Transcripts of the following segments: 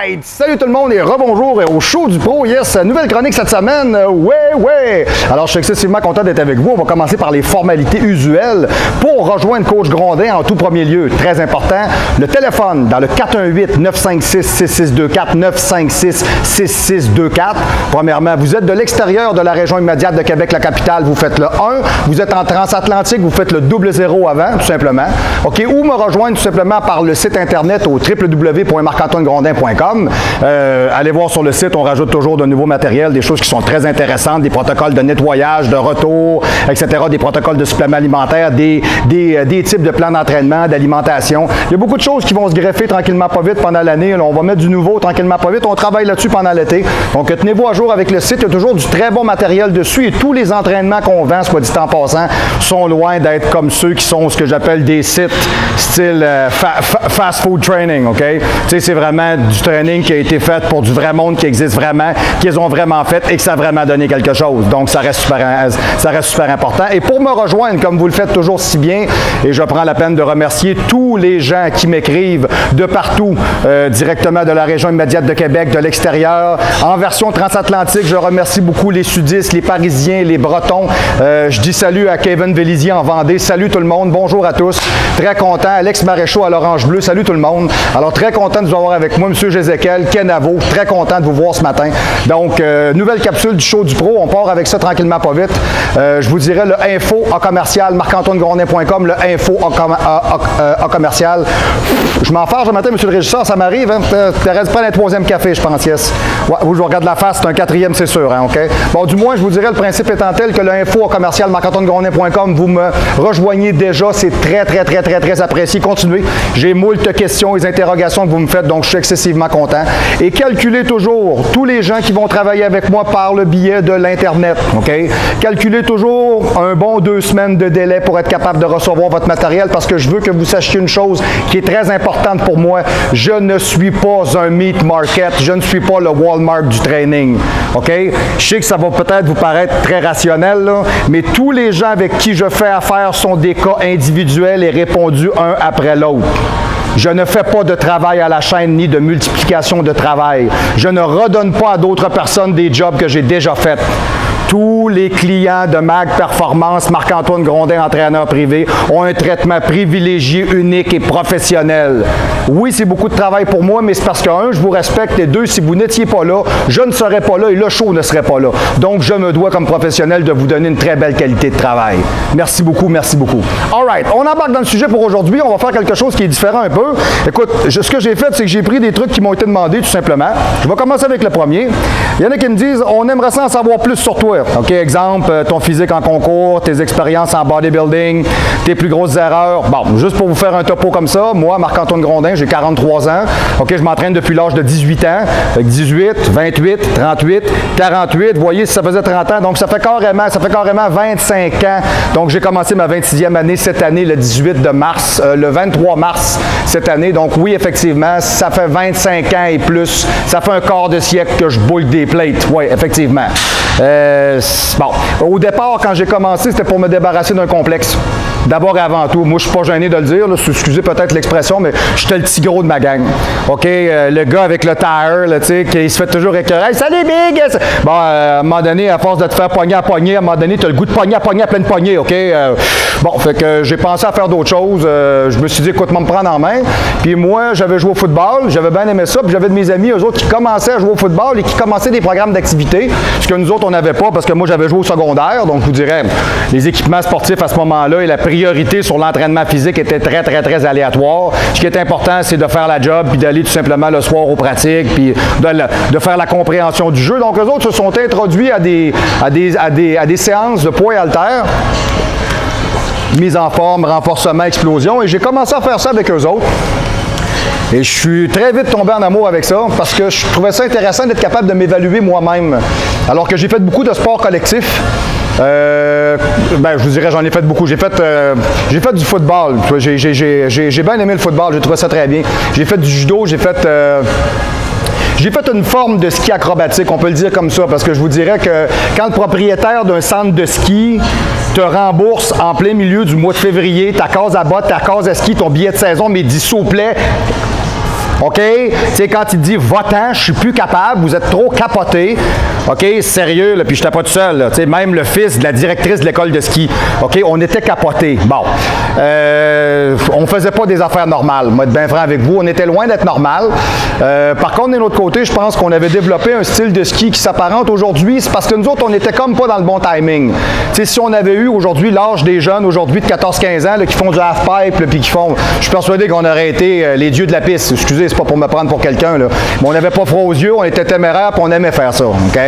right! Salut tout le monde et rebonjour au show du pro. Yes, nouvelle chronique cette semaine. Ouais! Alors, je suis excessivement content d'être avec vous. On va commencer par les formalités usuelles pour rejoindre Coach Grondin en tout premier lieu. Très important, le téléphone dans le 418-956-6624, 956-6624. Premièrement, vous êtes de l'extérieur de la région immédiate de Québec, la capitale, vous faites le 1. Vous êtes en transatlantique, vous faites le 00 avant, tout simplement. OK, ou me rejoindre tout simplement par le site internet au www.marc-antoine-grondin.com. Allez voir sur le site, on rajoute toujours de nouveaux matériels, des choses qui sont très intéressantes, des protocoles de nettoyage, de retour, etc., des protocoles de suppléments alimentaires, des types de plans d'entraînement, d'alimentation. Il y a beaucoup de choses qui vont se greffer tranquillement pas vite pendant l'année. On va mettre du nouveau tranquillement pas vite. On travaille là-dessus pendant l'été. Donc, tenez-vous à jour avec le site. Il y a toujours du très bon matériel dessus et tous les entraînements qu'on vend, soit dit en passant, sont loin d'être comme ceux qui sont ce que j'appelle des sites style fast food training, OK? Tu sais, c'est vraiment du training qui a été fait pour du vrai monde qui existe vraiment, qu'ils ont vraiment fait et que ça a vraiment donné quelque chose. Donc, ça reste super important. Et pour me rejoindre, comme vous le faites toujours si bien, et je prends la peine de remercier tous les gens qui m'écrivent de partout, directement de la région immédiate de Québec, de l'extérieur, en version transatlantique, je remercie beaucoup les sudistes, les parisiens, les bretons. Je dis salut à Kevin Vélizier en Vendée. Salut tout le monde. Bonjour à tous. Très content. Alex Maréchaux à l'Orange Bleu. Salut tout le monde. Alors, très content de vous avoir avec moi, M. Jézéchiel, Ken Avo. Très content de vous voir ce matin. Donc, nouvelle capsule du show du pro. On part avec ça tranquillement pas vite. Je vous dirai le info en commercial, marc-antoine-grondin.com, le info en commercial. Je m'en fâche ce matin, M. le régisseur, ça m'arrive. Hein? T'arrêtes de prendre un troisième café, je pense, yes. Ouais, vous, je vous regarde la face, c'est un quatrième, c'est sûr, hein, OK? Bon, du moins, je vous dirais, le principe étant tel que le info en commercial, marc-antoine-grondin.com, vous me rejoignez déjà. C'est très apprécié. Continuez. J'ai moult questions et interrogations que vous me faites, donc je suis excessivement content. Et calculez toujours tous les gens qui vont travailler avec moi par le biais de l'Internet, OK? Calculez toujours un bon 2 semaines de délai pour être capable de recevoir votre matériel parce que je veux que vous sachiez une chose qui est très importante pour moi. Je ne suis pas un meat market. Je ne suis pas le Walmart du training, OK? Je sais que ça va peut-être vous paraître très rationnel, là, mais tous les gens avec qui je fais affaire sont des cas individuels et répondus un après l'autre. Je ne fais pas de travail à la chaîne ni de multiplication de travail. Je ne redonne pas à d'autres personnes des jobs que j'ai déjà faits. Tous les clients de MAG Performance, Marc-Antoine Grondin, entraîneur privé, ont un traitement privilégié, unique et professionnel. Oui, c'est beaucoup de travail pour moi, mais c'est parce que, un, je vous respecte, et deux, si vous n'étiez pas là, je ne serais pas là et le show ne serait pas là. Donc, je me dois, comme professionnel, de vous donner une très belle qualité de travail. Merci beaucoup, merci beaucoup. All right, on embarque dans le sujet pour aujourd'hui. On va faire quelque chose qui est différent un peu. Écoute, ce que j'ai fait, c'est que j'ai pris des trucs qui m'ont été demandés, tout simplement. Je vais commencer avec le premier. Il y en a qui me disent, on aimerait ça en savoir plus sur toi. OK, exemple, ton physique en concours, tes expériences en bodybuilding, tes plus grosses erreurs. Bon, juste pour vous faire un topo comme ça, moi, Marc-Antoine Grondin, j'ai 43 ans. OK, je m'entraîne depuis l'âge de 18 ans. Fait que 18, 28, 38, 48. Vous voyez, ça faisait 30 ans. Donc, ça fait carrément 25 ans. Donc, j'ai commencé ma 26e année cette année, le 18 de mars, le 23 mars cette année. Donc, oui, effectivement, ça fait 25 ans et plus. Ça fait un quart de siècle que je boule des plates. Oui, effectivement. Bon, au départ, quand j'ai commencé, c'était pour me débarrasser d'un complexe. D'abord et avant tout, moi, je ne suis pas gêné de le dire, là, excusez peut-être l'expression, mais j'étais le petit gros de ma gang. OK, le gars avec le tire, tu sais, qui se fait toujours écœurer. Hey, salut, Big! Bon, à un moment donné, à force de te faire pogner à pogner, à un moment donné, tu as le goût de pogner à pleine poignée, OK? Bon, fait que j'ai pensé à faire d'autres choses. Je me suis dit, écoute, moi, me prendre en main. Puis moi, j'avais joué au football, j'avais bien aimé ça, puis j'avais de mes amis, eux autres, qui commençaient à jouer au football et qui commençaient des programmes d'activité, ce que nous autres, on n'avait pas, parce que moi, j'avais joué au secondaire. Donc, je vous dirais, les équipements sportifs à ce moment-là et la priorité sur l'entraînement physique était très aléatoire. Ce qui est important, c'est de faire la job, puis d'aller tout simplement le soir aux pratiques, puis de faire la compréhension du jeu. Donc, eux autres se sont introduits à des séances de poids et haltères, mise en forme, renforcement, explosion, et j'ai commencé à faire ça avec eux autres. Et je suis très vite tombé en amour avec ça parce que je trouvais ça intéressant d'être capable de m'évaluer moi-même. Alors que j'ai fait beaucoup de sports collectifs. Je vous dirais, j'en ai fait beaucoup. J'ai fait du football. J'ai bien aimé le football. J'ai trouvé ça très bien. J'ai fait du judo. J'ai fait une forme de ski acrobatique, on peut le dire comme ça, parce que je vous dirais que quand le propriétaire d'un centre de ski te rembourse en plein milieu du mois de février ta case à bottes, ta case à ski, ton billet de saison, mais dit s'il vous plaît, OK? Tu sais, quand il dit votant, je suis plus capable, vous êtes trop capoté. OK? Sérieux, là, puis je n'étais pas tout seul. Là, même le fils de la directrice de l'école de ski. OK? On était capoté. Bon. On faisait pas des affaires normales. Moi, être bien franc avec vous, on était loin d'être normal. Par contre, d'un autre côté, je pense qu'on avait développé un style de ski qui s'apparente aujourd'hui. C'est parce que nous autres, on était comme pas dans le bon timing. Tu sais, si on avait eu aujourd'hui l'âge des jeunes, aujourd'hui de 14-15 ans, là, qui font du half-pipe, puis qui font... Je suis persuadé qu'on aurait été les dieux de la piste. Excusez, c'est pas pour me prendre pour quelqu'un, là. Mais on n'avait pas froid aux yeux, on était téméraires, puis on aimait faire ça. OK?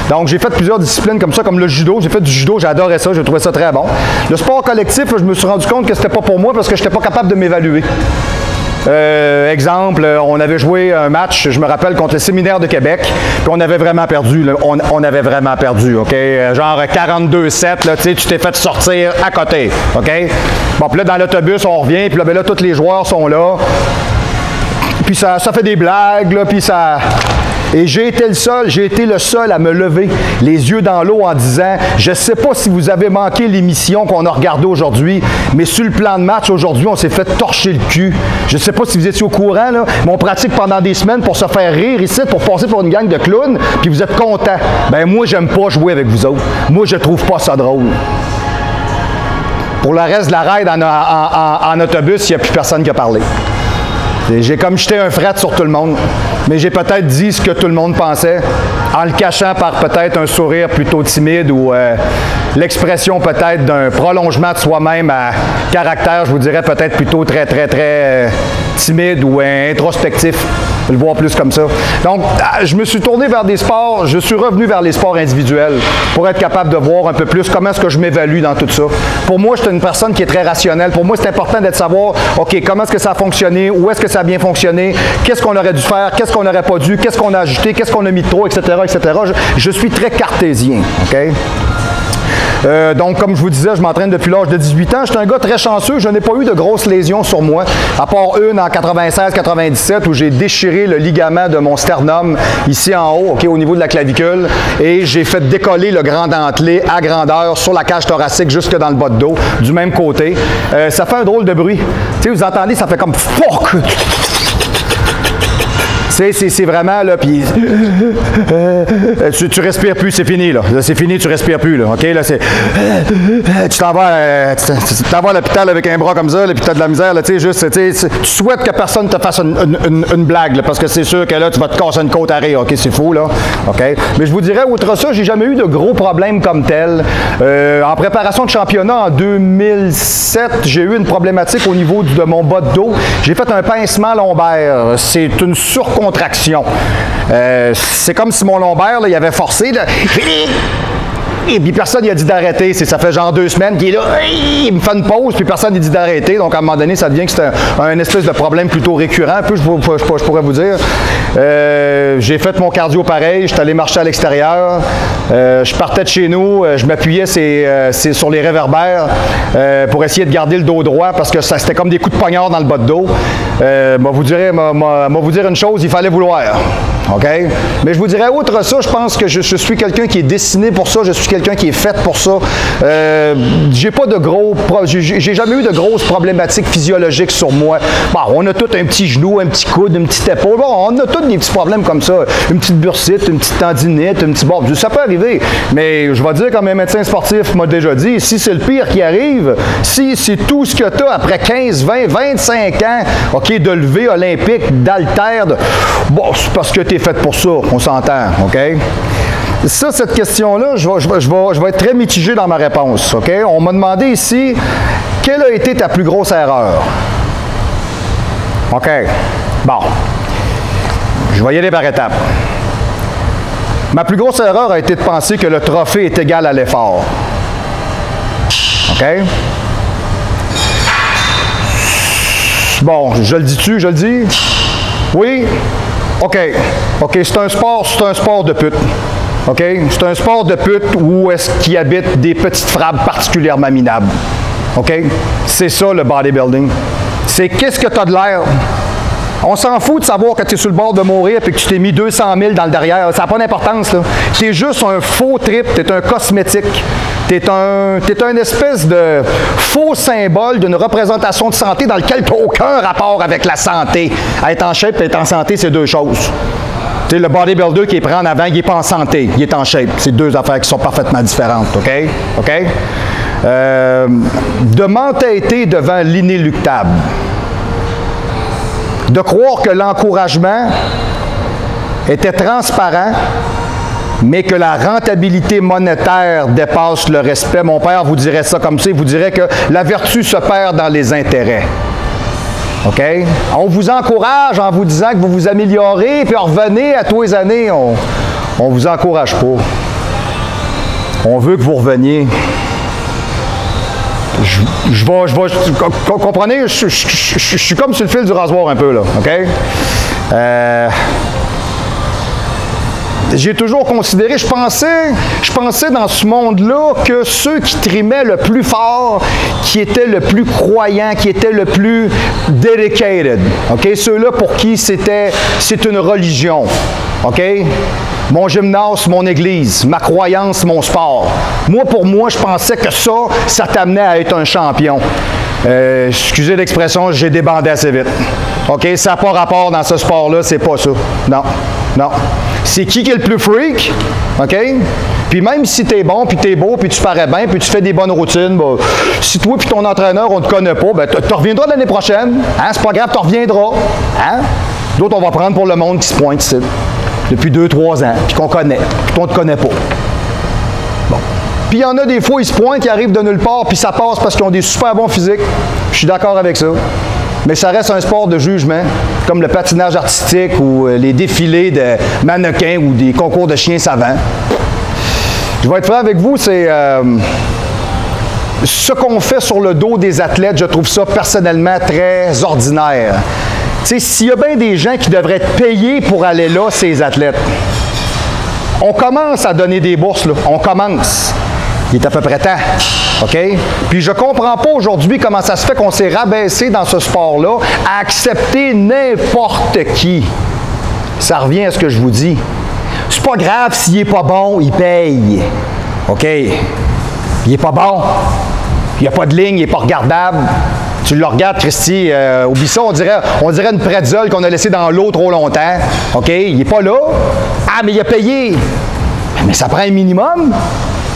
Donc, j'ai fait plusieurs disciplines comme ça, comme le judo. J'ai fait du judo, j'adorais ça, j'ai trouvé ça très bon. Le sport collectif, je me suis rendu compte que c'était pas pour moi parce que je n'étais pas capable de m'évaluer. Exemple, on avait joué un match, je me rappelle, contre le Séminaire de Québec, puis on avait vraiment perdu. Là, on avait vraiment perdu, OK? Genre 42-7, là, tu t'es fait sortir à côté, OK? Bon, puis là, dans l'autobus, on revient, puis là, ben là, tous les joueurs sont là. Puis ça fait des blagues, là, puis ça... Et j'ai été le seul à me lever, les yeux dans l'eau en disant, je ne sais pas si vous avez manqué l'émission qu'on a regardée aujourd'hui, mais sur le plan de match, aujourd'hui, on s'est fait torcher le cul. Je ne sais pas si vous étiez au courant, là, mais on pratique pendant des semaines pour se faire rire ici, pour passer pour une gang de clowns, puis vous êtes contents. Ben moi, j'aime pas jouer avec vous autres. Moi, je trouve pas ça drôle. Pour le reste de la ride en autobus, il n'y a plus personne qui a parlé. J'ai comme jeté un fret sur tout le monde, mais j'ai peut-être dit ce que tout le monde pensait, en le cachant par peut-être un sourire plutôt timide ou l'expression peut-être d'un prolongement de soi-même à caractère, je vous dirais peut-être plutôt très timide ou introspectif. Le voir plus comme ça. Donc, je me suis tourné vers des sports, je suis revenu vers les sports individuels pour être capable de voir un peu plus comment est-ce que je m'évalue dans tout ça. Pour moi, je suis une personne qui est très rationnelle. Pour moi, c'est important d'être savoir, OK, comment est-ce que ça a fonctionné, où est-ce que ça a bien fonctionné, qu'est-ce qu'on aurait dû faire, qu'est-ce qu'on n'aurait pas dû, qu'est-ce qu'on a ajouté, qu'est-ce qu'on a mis de trop, etc., etc. Je suis très cartésien, OK? Donc, comme je vous disais, je m'entraîne depuis l'âge de 18 ans. Je suis un gars très chanceux. Je n'ai pas eu de grosses lésions sur moi, à part une en 96-97 où j'ai déchiré le ligament de mon sternum ici en haut, OK, au niveau de la clavicule, et j'ai fait décoller le grand dentelé à grandeur sur la cage thoracique jusque dans le bas de dos, du même côté. Ça fait un drôle de bruit. Tu sais, vous entendez, ça fait comme « fuck ». C'est vraiment, là, puis tu respires plus, c'est fini, là. C'est fini, tu respires plus, là, OK? Là, c'est... tu t'en vas à l'hôpital avec un bras comme ça, là, puis tu as de la misère, là, tu sais, juste, tu souhaites que personne te fasse une blague, là, parce que c'est sûr que là, tu vas te casser une côte à rire, OK? C'est fou, là, OK? Mais je vous dirais, outre ça, j'ai jamais eu de gros problèmes comme tel. En préparation de championnat, en 2007, j'ai eu une problématique au niveau de mon bas de dos. J'ai fait un pincement lombaire. C'est une surcontraction. C'est comme si mon lombaire, là, il avait forcé. Là. Et puis personne n'a dit d'arrêter. Ça fait genre 2 semaines qu'il est là, il me fait une pause, puis personne n'a dit d'arrêter. Donc à un moment donné, ça devient que c'est un espèce de problème plutôt récurrent, un peu, je pourrais vous dire. J'ai fait mon cardio pareil, je suis allé marcher à l'extérieur. Je partais de chez nous, je m'appuyais sur les réverbères pour essayer de garder le dos droit parce que c'était comme des coups de poignard dans le bas de dos. Vous dire une chose, il fallait vouloir. OK? Mais je vous dirais, outre ça, je pense que je suis quelqu'un qui est destiné pour ça, je suis quelqu'un qui est fait pour ça. J'ai jamais eu de grosses problématiques physiologiques sur moi. Bon, on a tous un petit genou, un petit coude, une petite épaule. Bon, on a tous des petits problèmes comme ça. Une petite bursite, une petite tendinite, un petit bord. Ça peut arriver. Mais je vais dire, comme un médecin sportif m'a déjà dit, si c'est le pire qui arrive, si c'est tout ce que tu as après 15, 20, 25 ans, OK, de lever olympique, d'haltère, bon, c'est parce que tu es fait pour ça, on s'entend, OK? Ça, cette question-là, je vais être très mitigé dans ma réponse, OK? On m'a demandé ici, quelle a été ta plus grosse erreur? OK. Bon. Je vais y aller par étapes. Ma plus grosse erreur a été de penser que le trophée est égal à l'effort. OK? Bon, je le dis-tu, je le dis? Oui? OK. OK, c'est un sport de pute. OK? C'est un sport de pute où est-ce qu'il habite des petites frappes particulièrement minables. OK? C'est ça, le bodybuilding. C'est qu'est-ce que tu as de l'air? On s'en fout de savoir que tu es sur le bord de mourir et que tu t'es mis 200 000 dans le derrière. Ça n'a pas d'importance, là. Tu es juste un faux trip, tu es un cosmétique. T'es un espèce de faux symbole d'une représentation de santé dans lequel tu n'as aucun rapport avec la santé. Être en shape et être en santé, c'est deux choses. Tu sais, le bodybuilder qui est pris en avant, il n'est pas en santé, il est en shape. C'est deux affaires qui sont parfaitement différentes, OK? OK? De m'entêter devant l'inéluctable. De croire que l'encouragement était transparent, mais que la rentabilité monétaire dépasse le respect. Mon père vous dirait ça comme ça, il vous dirait que la vertu se perd dans les intérêts. OK? On vous encourage en vous disant que vous vous améliorez, puis revenez à tous les années. On ne vous encourage pas. On veut que vous reveniez. Comprenez? Je suis comme sur le fil du rasoir un peu, là. OK? J'ai toujours considéré, je pensais dans ce monde-là que ceux qui trimaient le plus fort, qui étaient le plus croyants, qui étaient le plus dedicated, OK? Ceux-là pour qui c'est une religion, OK? Mon gymnase, mon église, ma croyance, mon sport. Moi, pour moi, je pensais que ça t'amenait à être un champion. Excusez l'expression, j'ai débandé assez vite. OK? Ça n'a pas rapport dans ce sport-là, c'est pas ça. Non, non. C'est qui est le plus freak, OK? Puis même si t'es bon, puis t'es beau, puis tu parais bien, puis tu fais des bonnes routines, ben, si toi puis ton entraîneur, on te connaît pas, ben tu reviendras l'année prochaine. Hein? C'est pas grave, tu reviendras. Hein? D'autres, on va prendre pour le monde qui se pointe ici, depuis 2-3 ans, puis qu'on connaît, puis qu'on ne te connaît pas. Bon. Puis il y en a des fois, ils se pointent, ils arrivent de nulle part, puis ça passe parce qu'ils ont des super bons physiques. Je suis d'accord avec ça. Mais ça reste un sport de jugement, comme le patinage artistique ou les défilés de mannequins ou des concours de chiens savants. Je vais être franc avec vous, c'est ce qu'on fait sur le dos des athlètes, je trouve ça personnellement très ordinaire. Tu sais, s'il y a bien des gens qui devraient être payés pour aller là, c'est les athlètes. On commence à donner des bourses, là. On commence. Il est à peu près temps. OK? Puis je ne comprends pas aujourd'hui comment ça se fait qu'on s'est rabaissé dans ce sport-là à accepter n'importe qui. Ça revient à ce que je vous dis. C'est pas grave s'il n'est pas bon, il paye. OK? Il n'est pas bon. Il n'y a pas de ligne, il n'est pas regardable. Tu le regardes, Christy, oublie ça, on dirait une pretzel qu'on a laissée dans l'eau trop longtemps. OK? Il n'est pas là. Ah, mais il a payé. Mais ça prend un minimum.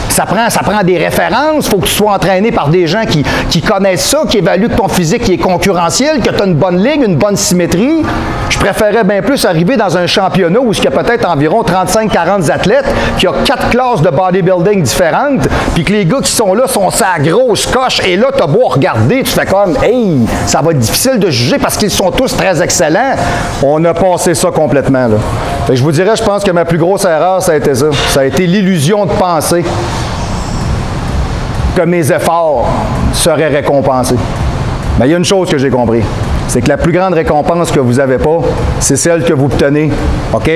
Ça prend des références. Il faut que tu sois entraîné par des gens qui connaissent ça, qui évaluent que ton physique est concurrentiel, que tu as une bonne ligne, une bonne symétrie. Je préférerais bien plus arriver dans un championnat où il y a peut-être environ 35-40 athlètes, qui ont 4 classes de bodybuilding différentes, puis que les gars qui sont là sont sa grosse coche. Et là, tu as beau regarder, tu fais comme, hey, ça va être difficile de juger parce qu'ils sont tous très excellents. On a passé ça complètement, là. Fait que je vous dirais, je pense que ma plus grosse erreur, ça a été ça. Ça a été l'illusion de penser que mes efforts seraient récompensés. Mais il y a une chose que j'ai compris, c'est que la plus grande récompense que vous n'avez pas, c'est celle que vous obtenez. OK?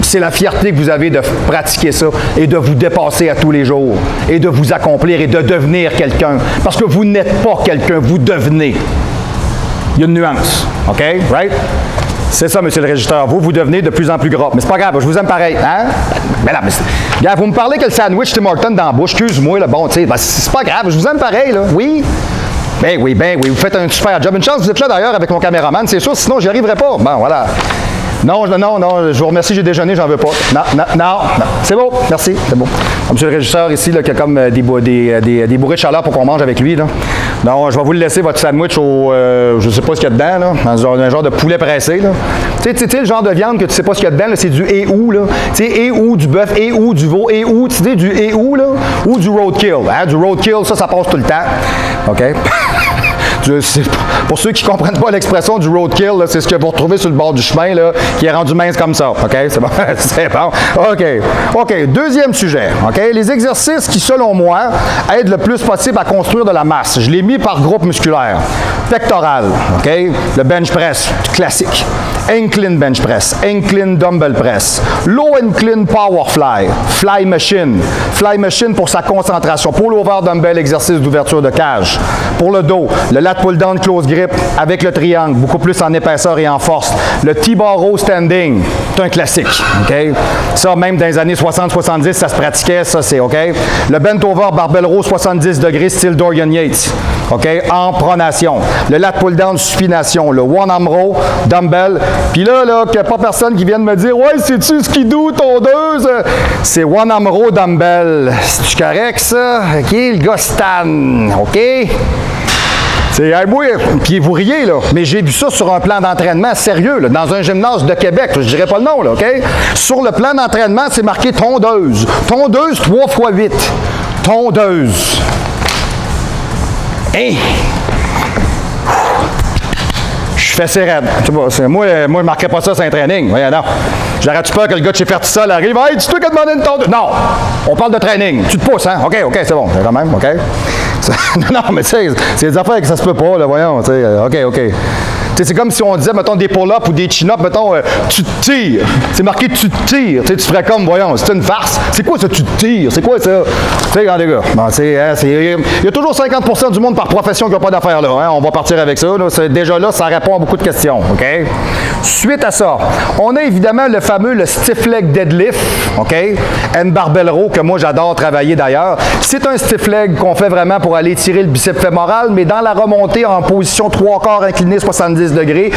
C'est la fierté que vous avez de pratiquer ça et de vous dépasser à tous les jours et de vous accomplir et de devenir quelqu'un. Parce que vous n'êtes pas quelqu'un, vous devenez. Il y a une nuance. OK? Right? C'est ça, monsieur le régisseur. Vous devenez de plus en plus gras. Mais c'est pas grave, je vous aime pareil. Hein? Mais là, regarde, vous me parlez que le sandwich Tim Hortons dans la bouche, excuse-moi, là, bon, tu sais, ben, c'est pas grave, je vous aime pareil, là. Oui? Ben oui, vous faites un super job. Une chance, vous êtes là d'ailleurs avec mon caméraman, c'est sûr, sinon j'y arriverai pas. Bon, voilà. Non, je vous remercie, j'ai déjeuné, j'en veux pas. Non, c'est beau, merci, c'est beau. Monsieur le régisseur ici, là, qui a comme des bourrées de chaleur pour qu'on mange avec lui, là. Non, je vais vous le laisser, votre sandwich au, je sais pas ce qu'il y a dedans, là, dans un genre de poulet pressé, là. Tu sais, le genre de viande que tu sais pas ce qu'il y a dedans, là, c'est du et-ou, là. Tu sais, et-ou du bœuf, et-ou du veau, et-ou, tu sais, du et-ou, là, ou du roadkill. Hein? Du roadkill, ça passe tout le temps. OK? Pour ceux qui ne comprennent pas l'expression du roadkill, c'est ce que vous retrouvez sur le bord du chemin, là, qui est rendu mince comme ça. OK? C'est bon? C'est bon. OK. Deuxième sujet. OK? Les exercices qui, selon moi, aident le plus possible à construire de la masse. Je l'ai mis par groupe musculaire. Pectoral. OK? Le bench press, classique. Incline bench press. Incline dumbbell press. Low incline power fly. Fly machine. Fly machine pour sa concentration. Pull over dumbbell, exercice d'ouverture de cage. Pour le dos, le lat pull down close grip avec le triangle, beaucoup plus en épaisseur et en force. Le T-bar row standing. un classique. OK? Ça, même dans les années 60-70, ça se pratiquait. Ça, c'est OK? Le bent over barbell row 70 degrés, style Dorian Yates. OK? En pronation. Le lat pull down supination. Le one arm row, dumbbell. Puis là, qu'il n'y a pas personne qui vienne me dire, ouais, c'est-tu skidoo, tondeuse? C'est one arm row, dumbbell. C'est-tu correct, ça? OK? Le gars Stan. OK? C'est, hey, moi, puis vous riez, là, mais j'ai vu ça sur un plan d'entraînement sérieux, là, dans un gymnase de Québec, je dirais pas le nom, là, OK? Sur le plan d'entraînement, c'est marqué tondeuse. Tondeuse 3 x 8. Tondeuse. Hein? Je fais ses raides. Moi, je ne marquerais pas ça sur un training. Voyons, non. J'arrête-tu pas que le gars de chez Fertisol arrive? Hey, tu toi qui as demandé une tondeuse? Non! On parle de training. Tu te pousses, hein? OK, c'est bon. Quand même, OK? Non, mais tu sais, c'est des affaires que ça se peut pas, là, voyons. OK. C'est comme si on disait, mettons, des pull-ups ou des chin-ups, mettons, tu te tires. C'est marqué tu te tires. Tu ferais comme, voyons, c'est une farce. C'est quoi ça, tu te tires? C'est quoi ça? Tu sais, les gars, bon, il y a toujours 50% du monde par profession qui n'a pas d'affaires là. Hein? On va partir avec ça. Là. Déjà là, ça répond à beaucoup de questions. OK? Suite à ça, on a évidemment le stiff leg deadlift. OK? And barbell row, que moi, j'adore travailler d'ailleurs. C'est un stiff leg qu'on fait vraiment pour aller tirer le biceps fémoral, mais dans la remontée en position 3/4 inclinée 70 degrés.